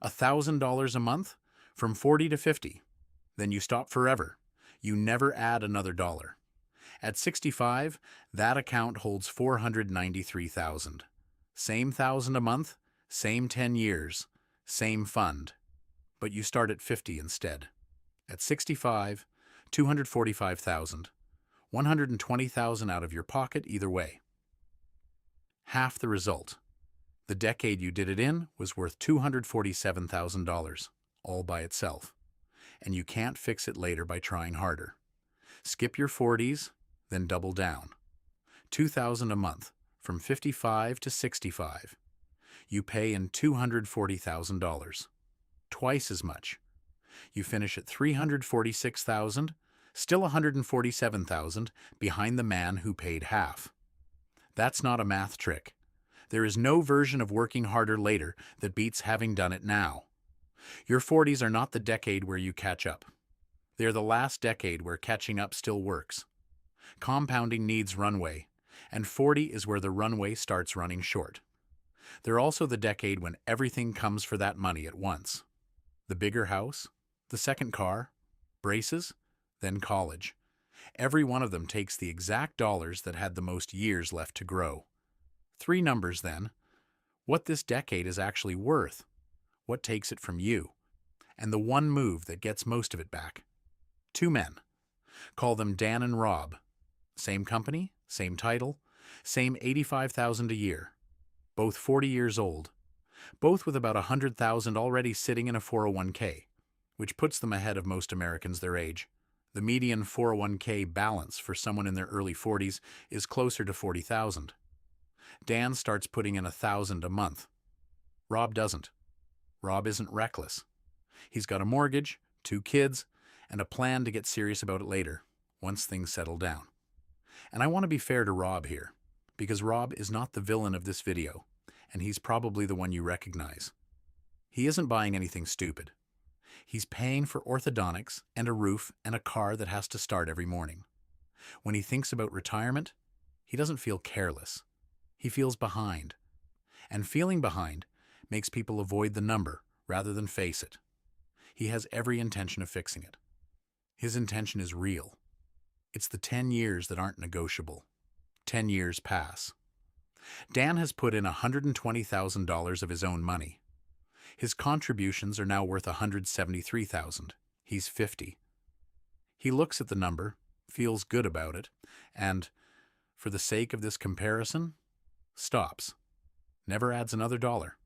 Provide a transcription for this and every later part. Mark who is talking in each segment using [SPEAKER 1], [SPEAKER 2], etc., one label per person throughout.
[SPEAKER 1] $1,000 a month? From 40 to 50. Then you stop forever. You never add another dollar. At 65, that account holds 493,000. Same thousand a month, same 10 years, same fund. But you start at 50 instead. At 65, 245,000. 120,000 out of your pocket either way. Half the result. The decade you did it in was worth $247,000, all by itself. And you can't fix it later by trying harder. Skip your 40s, then double down. $2,000 a month, from 55 to 65. You pay in $240,000. Twice as much. You finish at $346,000, still $147,000 behind the man who paid half. That's not a math trick. There is no version of working harder later that beats having done it now. Your 40s are not the decade where you catch up. They are the last decade where catching up still works. Compounding needs runway, and 40 is where the runway starts running short. They're also the decade when everything comes for that money at once. The bigger house, the second car, braces, then college. Every one of them takes the exact dollars that had the most years left to grow. 3 numbers then. What this decade is actually worth. What takes it from you. And the one move that gets most of it back. 2 men. Call them Dan and Rob. Same company, same title, same $85,000 a year. Both 40 years old. Both with about $100,000 already sitting in a 401k, which puts them ahead of most Americans their age. The median 401k balance for someone in their early 40s is closer to $40,000. Dan starts putting in $1,000 a month. Rob doesn't. Rob isn't reckless. He's got a mortgage, 2 kids, and a plan to get serious about it later, once things settle down. And I want to be fair to Rob here, because Rob is not the villain of this video, and he's probably the one you recognize. He isn't buying anything stupid. He's paying for orthodontics and a roof and a car that has to start every morning. When he thinks about retirement, he doesn't feel careless. He feels behind. And feeling behind makes people avoid the number rather than face it. He has every intention of fixing it. His intention is real. It's the 10 years that aren't negotiable. 10 years pass. Dan has put in $120,000 of his own money. His contributions are now worth $173,000. He's 50. He looks at the number, feels good about it, and, for the sake of this comparison, stops. Never adds another dollar.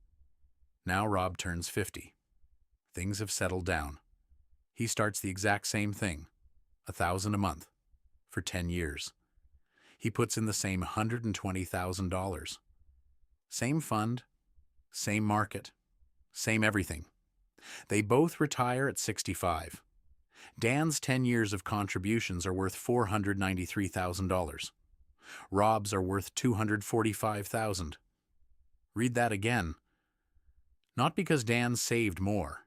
[SPEAKER 1] Now Rob turns 50. Things have settled down. He starts the exact same thing, $1,000 a month, for 10 years. He puts in the same $120,000. Same fund, same market, same everything. They both retire at 65. Dan's 10 years of contributions are worth $493,000. Rob's are worth $245,000. Read that again. Not because Dan saved more.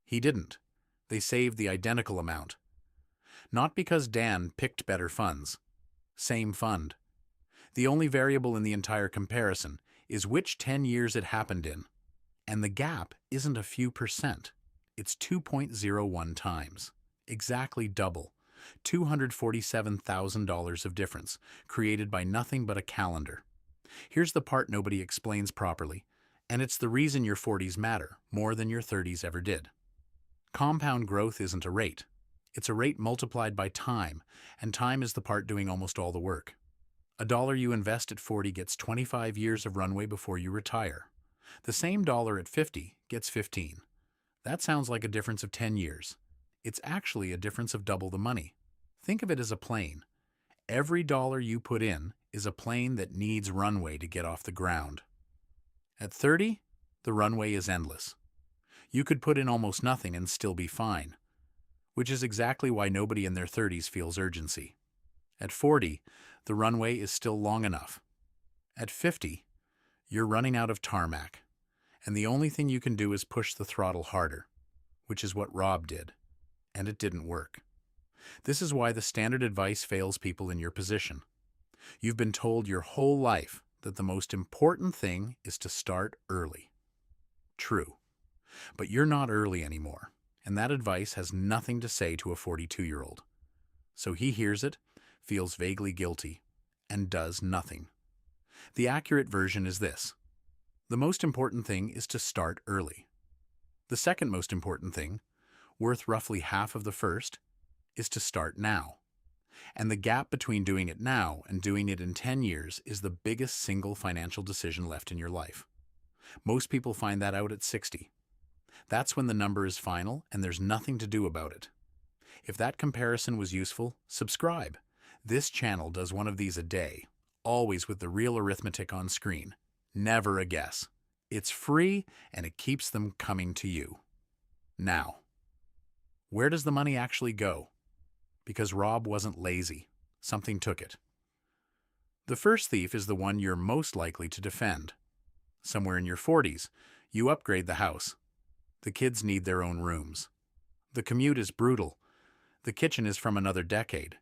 [SPEAKER 1] He didn't. They saved the identical amount. Not because Dan picked better funds. Same fund. The only variable in the entire comparison is which 10 years it happened in. And the gap isn't a few percent. It's 2.01 times. Exactly double. $247,000 of difference, created by nothing but a calendar. Here's the part nobody explains properly, and it's the reason your 40s matter more than your 30s ever did. Compound growth isn't a rate. It's a rate multiplied by time, and time is the part doing almost all the work. A dollar you invest at 40 gets 25 years of runway before you retire. The same dollar at 50 gets 15. That sounds like a difference of 10 years. It's actually a difference of double the money. Think of it as a plane. Every dollar you put in is a plane that needs runway to get off the ground. At 30, the runway is endless. You could put in almost nothing and still be fine, which is exactly why nobody in their 30s feels urgency. At 40, the runway is still long enough. At 50, you're running out of tarmac, and the only thing you can do is push the throttle harder, which is what Rob did, and it didn't work. This is why the standard advice fails people in your position. You've been told your whole life that the most important thing is to start early. True. But you're not early anymore, and that advice has nothing to say to a 42-year-old. So he hears it, feels vaguely guilty, and does nothing. The accurate version is this: the most important thing is to start early. The second most important thing, worth roughly half of the first, is to start now. And the gap between doing it now and doing it in 10 years is the biggest single financial decision left in your life. Most people find that out at 60. That's when the number is final and there's nothing to do about it. If that comparison was useful, subscribe. This channel does one of these a day, always with the real arithmetic on screen. Never a guess. It's free and it keeps them coming to you. Now, where does the money actually go? Because Rob wasn't lazy. Something took it. The first thief is the one you're most likely to defend. Somewhere in your 40s, you upgrade the house. The kids need their own rooms. The commute is brutal. The kitchen is from another decade.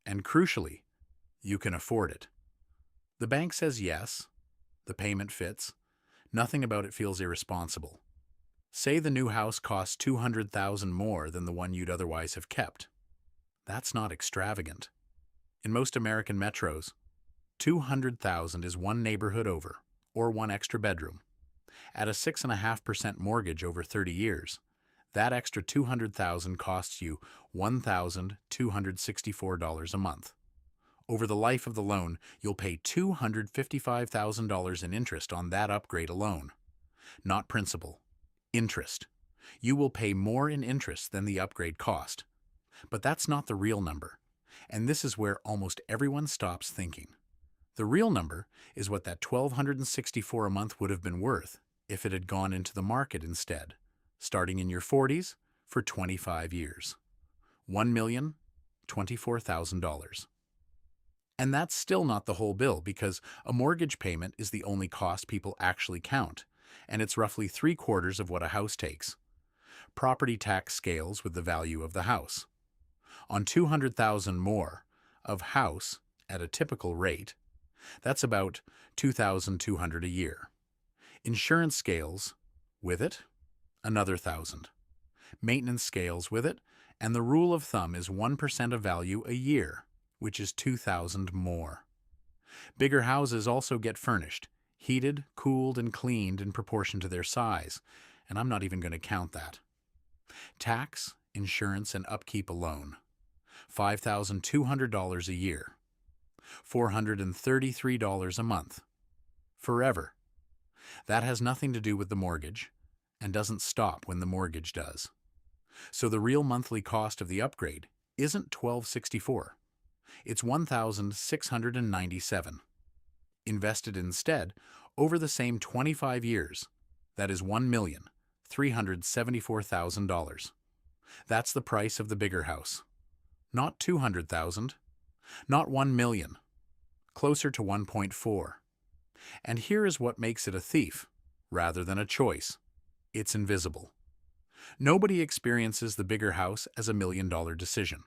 [SPEAKER 1] And crucially, you can afford it. The bank says yes. The payment fits. Nothing about it feels irresponsible. Say the new house costs $200,000 more than the one you'd otherwise have kept. That's not extravagant. In most American metros, $200,000 is one neighborhood over, or one extra bedroom. At a 6.5% mortgage over 30 years, that extra $200,000 costs you $1,264 a month. Over the life of the loan, you'll pay $255,000 in interest on that upgrade alone. Not principal, interest. You will pay more in interest than the upgrade cost. But that's not the real number, and this is where almost everyone stops thinking. The real number is what that $1,264 a month would have been worth if it had gone into the market instead, starting in your 40s for 25 years. $1,024,000. And that's still not the whole bill, because a mortgage payment is the only cost people actually count, and it's roughly 3/4 of what a house takes. Property tax scales with the value of the house. On $200,000 more of house at a typical rate, that's about $2,200 a year. Insurance scales with it, another $1,000. Maintenance scales with it, and the rule of thumb is 1% of value a year, which is $2,000 more. Bigger houses also get furnished, heated, cooled, and cleaned in proportion to their size, and I'm not even going to count that. Tax, insurance, and upkeep alone. $5,200 a year. $433 a month. Forever. That has nothing to do with the mortgage, and doesn't stop when the mortgage does. So the real monthly cost of the upgrade isn't $1,264. It's $1,697. Invested instead over the same 25 years, that is $1,374,000. That's the price of the bigger house. Not $200,000, not $1 million, closer to 1.4. And here is what makes it a thief, rather than a choice. It's invisible. Nobody experiences the bigger house as a $1 million decision.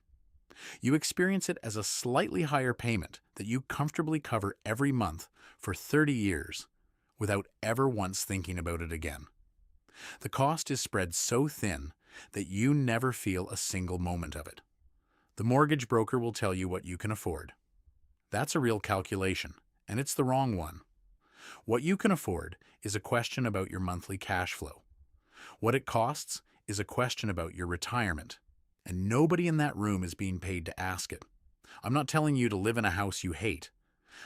[SPEAKER 1] You experience it as a slightly higher payment that you comfortably cover every month for 30 years without ever once thinking about it again. The cost is spread so thin that you never feel a single moment of it. The mortgage broker will tell you what you can afford. That's a real calculation, and it's the wrong one. What you can afford is a question about your monthly cash flow. What it costs is a question about your retirement, and nobody in that room is being paid to ask it. I'm not telling you to live in a house you hate.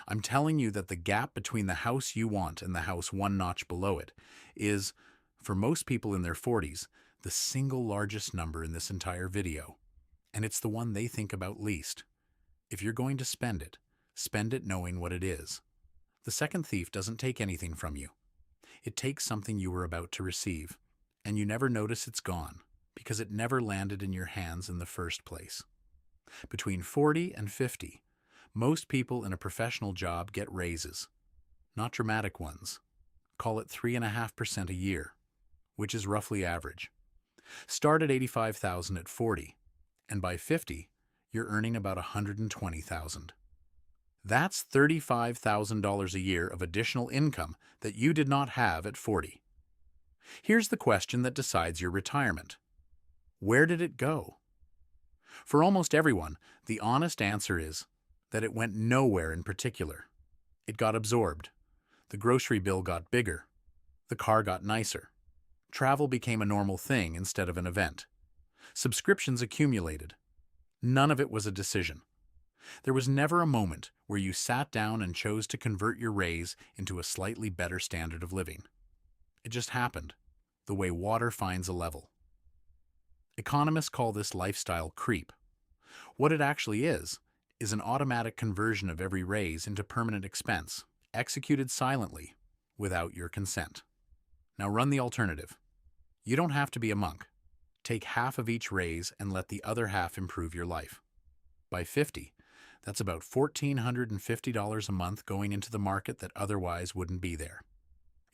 [SPEAKER 1] I'm telling you that the gap between the house you want and the house one notch below it is, for most people in their 40s, the single largest number in this entire video. And it's the one they think about least. If you're going to spend it knowing what it is. The second thief doesn't take anything from you. It takes something you were about to receive, and you never notice it's gone, because it never landed in your hands in the first place. Between 40 and 50, most people in a professional job get raises. Not dramatic ones. Call it 3.5% a year, which is roughly average. Start at $85,000 at 40, and by 50, you're earning about $120,000. That's $35,000 a year of additional income that you did not have at 40. Here's the question that decides your retirement. Where did it go? For almost everyone, the honest answer is that it went nowhere in particular. It got absorbed. The grocery bill got bigger. The car got nicer. Travel became a normal thing instead of an event. Subscriptions accumulated. None of it was a decision. There was never a moment where you sat down and chose to convert your raise into a slightly better standard of living. It just happened, the way water finds a level. Economists call this lifestyle creep. What it actually is an automatic conversion of every raise into permanent expense, executed silently, without your consent. Now run the alternative. You don't have to be a monk. Take half of each raise and let the other half improve your life. By 50, that's about $1,450 a month going into the market that otherwise wouldn't be there.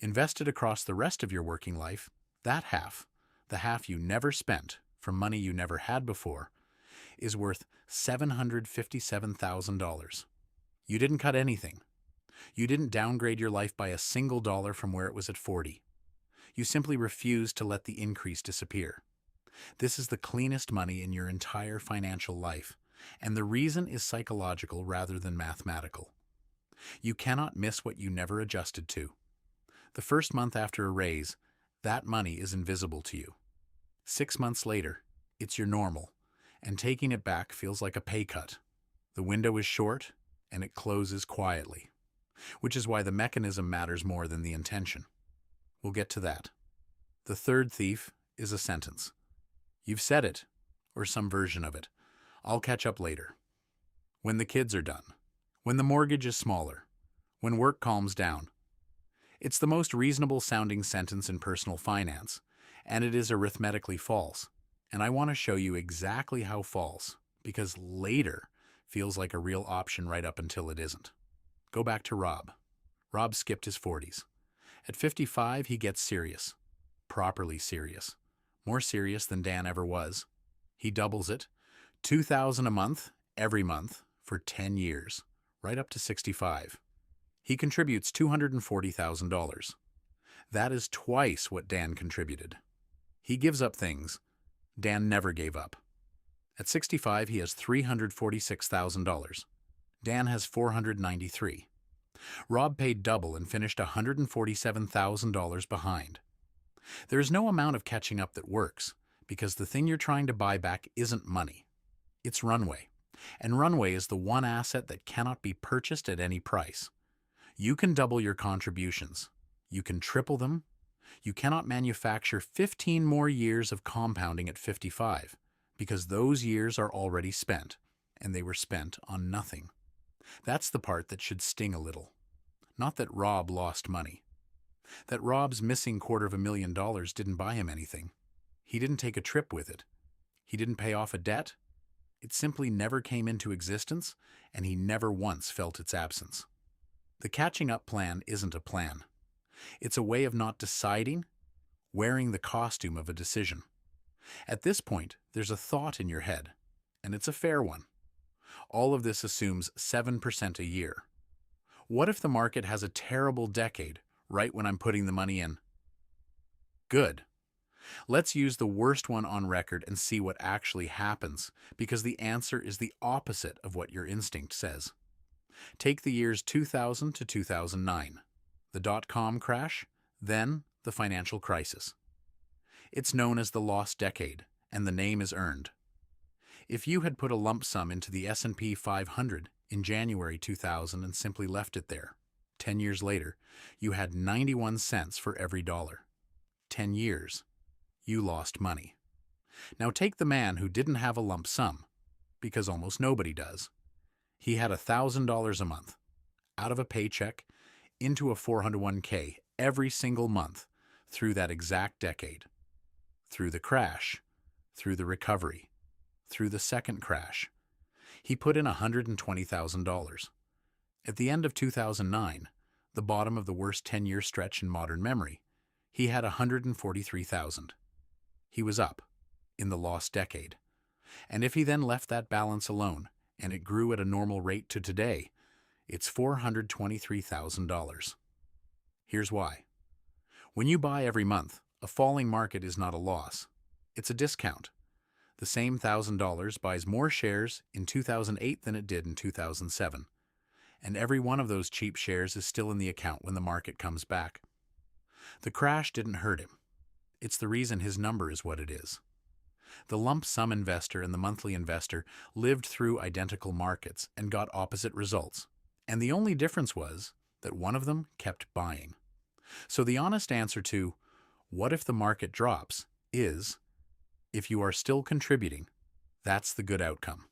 [SPEAKER 1] Invested across the rest of your working life, that half, the half you never spent from money you never had before, is worth $757,000. You didn't cut anything. You didn't downgrade your life by a single dollar from where it was at 40. You simply refused to let the increase disappear. This is the cleanest money in your entire financial life, and the reason is psychological rather than mathematical. You cannot miss what you never adjusted to. The first month after a raise, that money is invisible to you. 6 months later, it's your normal, and taking it back feels like a pay cut. The window is short, and it closes quietly, which is why the mechanism matters more than the intention. We'll get to that. The third thief is a sentence. You've said it, or some version of it. I'll catch up later. When the kids are done. When the mortgage is smaller. When work calms down. It's the most reasonable sounding sentence in personal finance, and it is arithmetically false. And I want to show you exactly how false, because later feels like a real option right up until it isn't. Go back to Rob. Rob skipped his 40s. At 55, he gets serious. Properly serious. More serious than Dan ever was. He doubles it. $2,000 a month, every month, for 10 years, right up to 65. He contributes $240,000. That is twice what Dan contributed. He gives up things Dan never gave up. At 65, he has $346,000. Dan has $493,000. Rob paid double and finished $147,000 behind. There is no amount of catching up that works, because the thing you're trying to buy back isn't money. It's runway. And runway is the one asset that cannot be purchased at any price. You can double your contributions. You can triple them. You cannot manufacture 15 more years of compounding at 55, because those years are already spent, and they were spent on nothing. That's the part that should sting a little. Not that Rob lost money. That Rob's missing $250,000 didn't buy him anything. He didn't take a trip with it. He didn't pay off a debt. It simply never came into existence, and he never once felt its absence. The catching up plan isn't a plan. It's a way of not deciding, wearing the costume of a decision. At this point, there's a thought in your head, and it's a fair one. All of this assumes 7% a year. What if the market has a terrible decade right when I'm putting the money in? Good. Let's use the worst one on record and see what actually happens, because the answer is the opposite of what your instinct says. Take the years 2000 to 2009, the dot-com crash, then the financial crisis. It's known as the lost decade, and the name is earned. If you had put a lump sum into the S&P 500 in January 2000 and simply left it there, 10 years later, you had 91 cents for every dollar. 10 years. You lost money. Now take the man who didn't have a lump sum, because almost nobody does. He had $1,000 a month, out of a paycheck, into a 401k every single month through that exact decade. Through the crash, through the recovery, through the second crash. He put in $120,000. At the end of 2009, the bottom of the worst 10-year stretch in modern memory, he had $143,000. He was up, in the lost decade. And if he then left that balance alone, and it grew at a normal rate to today, it's $423,000. Here's why. When you buy every month, A falling market is not a loss. It's a discount. The same $1,000 buys more shares in 2008 than it did in 2007. And every one of those cheap shares is still in the account when the market comes back. The crash didn't hurt him. It's the reason his number is what it is. The lump sum investor and the monthly investor lived through identical markets and got opposite results. And the only difference was that one of them kept buying. So the honest answer to, what if the market drops, is, if you are still contributing, that's the good outcome.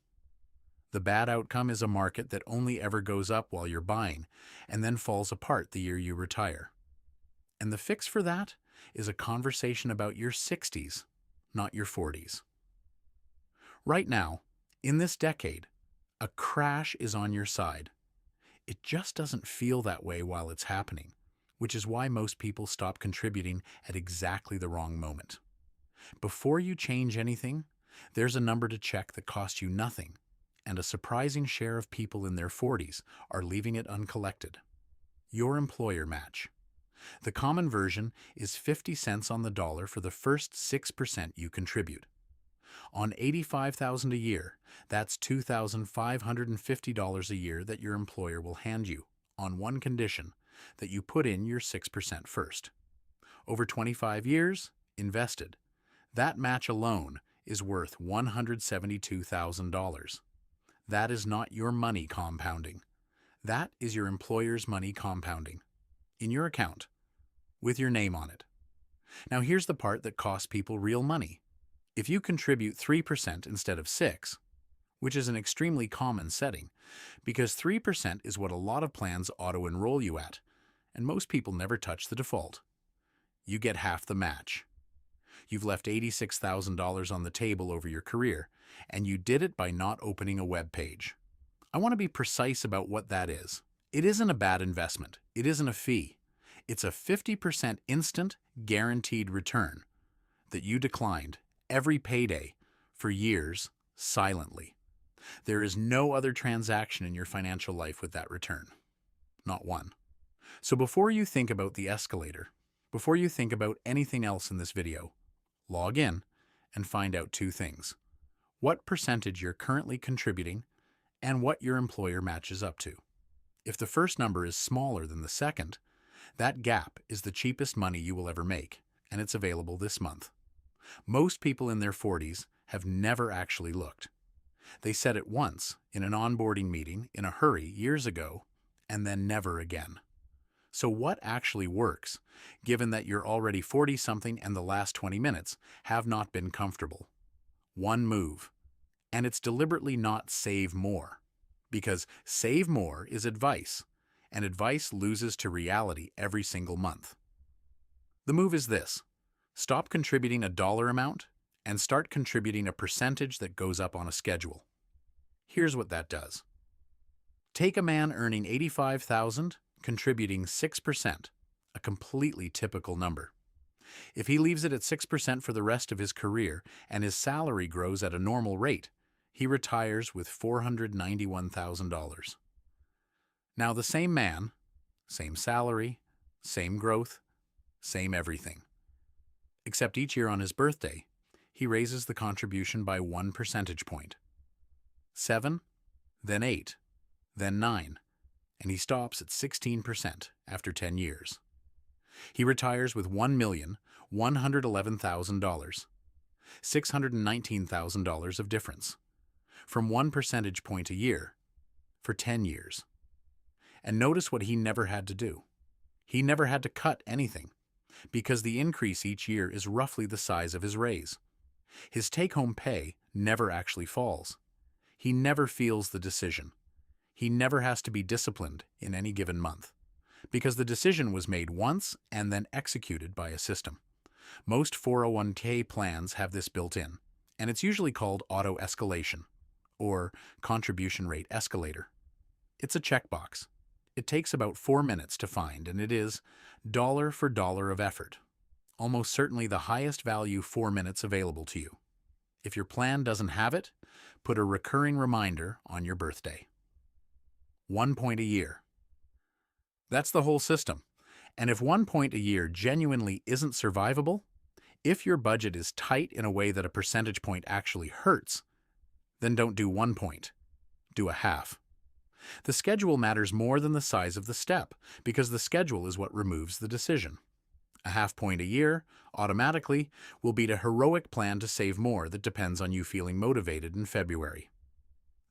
[SPEAKER 1] The bad outcome is a market that only ever goes up while you're buying and then falls apart the year you retire. And the fix for that is a conversation about your 60s, not your 40s. Right now, in this decade, a crash is on your side. It just doesn't feel that way while it's happening, which is why most people stop contributing at exactly the wrong moment. Before you change anything, there's a number to check that costs you nothing, and a surprising share of people in their 40s are leaving it uncollected. Your employer match. The common version is 50 cents on the dollar for the first 6% you contribute. On $85,000 a year, that's $2,550 a year that your employer will hand you, on one condition, that you put in your 6% first. Over 25 years, invested. That match alone is worth $172,000. That is not your money compounding. That is your employer's money compounding. In your account, with your name on it. Now here's the part that costs people real money. If you contribute 3% instead of 6%, which is an extremely common setting, because 3% is what a lot of plans auto-enroll you at, and most people never touch the default, you get half the match. You've left $86,000 on the table over your career, and you did it by not opening a web page. I want to be precise about what that is. It isn't a bad investment. It isn't a fee. It's a 50% instant, guaranteed return that you declined every payday for years silently. There is no other transaction in your financial life with that return. Not one. So before you think about the escalator, before you think about anything else in this video, log in and find out two things. What percentage you're currently contributing and what your employer matches up to. If the first number is smaller than the second, that gap is the cheapest money you will ever make, and it's available this month. Most people in their 40s have never actually looked. They said it once in an onboarding meeting in a hurry years ago, and then never again. So what actually works, given that you're already 40-something and the last 20 minutes have not been comfortable? One move, and it's deliberately not save more, because save more is advice, and advice loses to reality every single month. The move is this. Stop contributing a dollar amount and start contributing a percentage that goes up on a schedule. Here's what that does. Take a man earning $85,000, contributing 6%, a completely typical number. If he leaves it at 6% for the rest of his career and his salary grows at a normal rate, he retires with $491,000. Now the same man, same salary, same growth, same everything. Except each year on his birthday, he raises the contribution by 1 percentage point. 7, then 8, then 9, and he stops at 16% after 10 years. He retires with $1,111,000, $619,000 of difference, from 1 percentage point a year, for 10 years. And notice what he never had to do. He never had to cut anything, because the increase each year is roughly the size of his raise. His take-home pay never actually falls. He never feels the decision. He never has to be disciplined in any given month, because the decision was made once and then executed by a system. Most 401k plans have this built in, and it's usually called auto-escalation, or contribution rate escalator. It's a checkbox. It takes about 4 minutes to find, and it is dollar for dollar of effort. Almost certainly the highest value 4 minutes available to you. If your plan doesn't have it, put a recurring reminder on your birthday. 1 point a year. That's the whole system. And if 1 point a year genuinely isn't survivable, If your budget is tight in a way that a percentage point actually hurts, then don't do 1 point. Do a half. The schedule matters more than the size of the step, because the schedule is what removes the decision. A half point a year, automatically, will beat a heroic plan to save more that depends on you feeling motivated in February.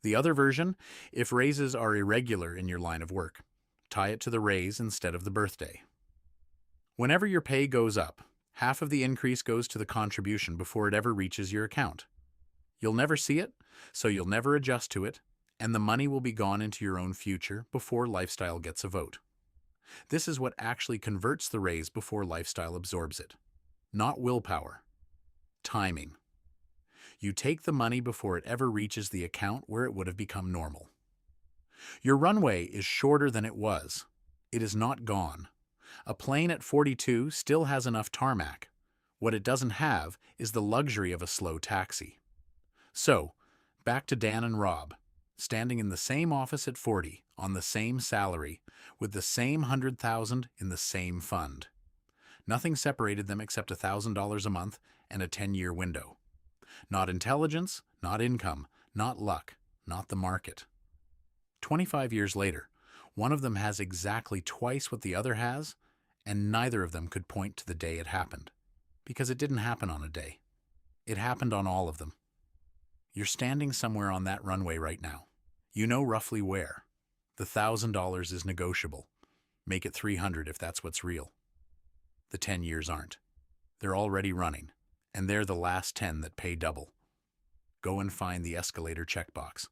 [SPEAKER 1] The other version, if raises are irregular in your line of work, tie it to the raise instead of the birthday. Whenever your pay goes up, half of the increase goes to the contribution before it ever reaches your account. You'll never see it, so you'll never adjust to it, and the money will be gone into your own future before lifestyle gets a vote. This is what actually converts the raise before lifestyle absorbs it. Not willpower. Timing. You take the money before it ever reaches the account where it would have become normal. Your runway is shorter than it was. It is not gone. A plane at 42 still has enough tarmac. What it doesn't have is the luxury of a slow taxi. So, back to Dan and Rob, standing in the same office at 40, on the same salary, with the same 100,000 in the same fund. Nothing separated them except $1,000 a month and a 10-year window. Not intelligence, not income, not luck, not the market. 25 years later, one of them has exactly twice what the other has, and neither of them could point to the day it happened, because it didn't happen on a day. It happened on all of them. You're standing somewhere on that runway right now. You know roughly where. The $1,000 is negotiable. Make it 300 if that's what's real. The 10 years aren't. They're already running, and they're the last 10 that pay double. Go and find the escalator checkbox.